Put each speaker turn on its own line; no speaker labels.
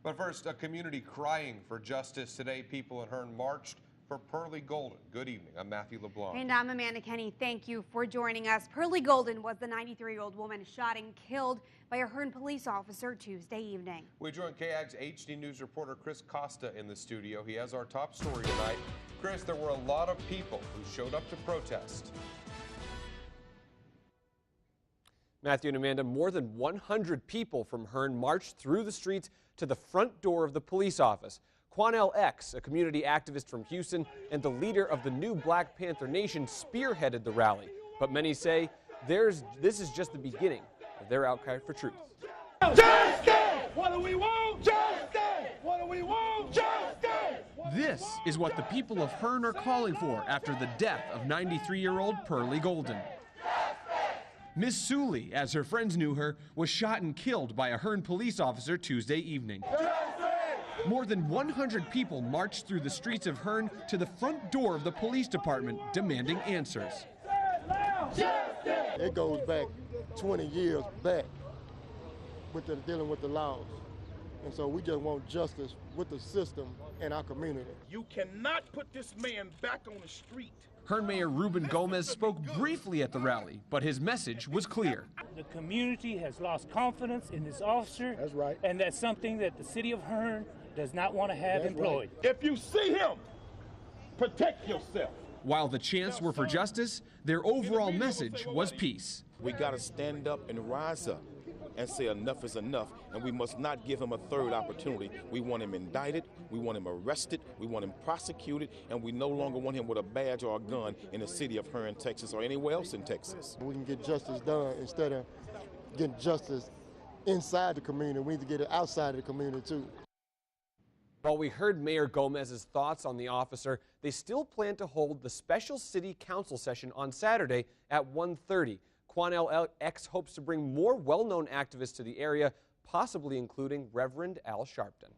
But first, a community crying for justice today. People in Hearne marched for Pearlie Golden. Good evening. I'm Matthew LeBlanc.
And I'm Amanda Kenny. Thank you for joining us. Pearlie Golden was the 93-year-old woman shot and killed by a Hearne police officer Tuesday evening.
We join KAGS HD News reporter Chris Costa in the studio. He has our top story tonight. Chris, there were a lot of people who showed up to protest.
Matthew and Amanda, more than 100 people from Hearne marched through the streets to the front door of the police office. Quanell X, a community activist from Houston and the leader of the new Black Panther Nation, spearheaded the rally. But many say this is just the beginning of their outcry for truth.
Justice! What do we want? Justice! What do we want? Justice!
This is what the people of Hearne are calling for after the death of 93-year-old Pearlie Golden. Miss Suley, as her friends knew her, was shot and killed by a Hearne police officer Tuesday evening. More than 100 people marched through the streets of Hearne to the front door of the police department demanding answers.
It goes back 20 years back with dealing with the laws. And so we just want justice with the system and our community.
You cannot put this man back on the street.
Hearne Mayor Ruben Gomez spoke briefly at the rally, but his message was clear.
The community has lost confidence in this officer.
That's right.
And that's something that the city of Hearne does not want to have employed.
Right. If you see him, protect yourself.
While the chants were for justice, their overall message was peace.
We got to stand up and rise up and say enough is enough, and we must not give him a third opportunity. We want him indicted, we want him arrested, we want him prosecuted, and we no longer want him with a badge or a gun in the city of Hearne, Texas, or anywhere else in Texas.
We can get justice done instead of getting justice inside the community. We need to get it outside of the community too.
While we heard Mayor Gomez's thoughts on the officer, they still plan to hold the special city council session on Saturday at 1:30. Quanell X hopes to bring more well-known activists to the area, possibly including Reverend Al Sharpton.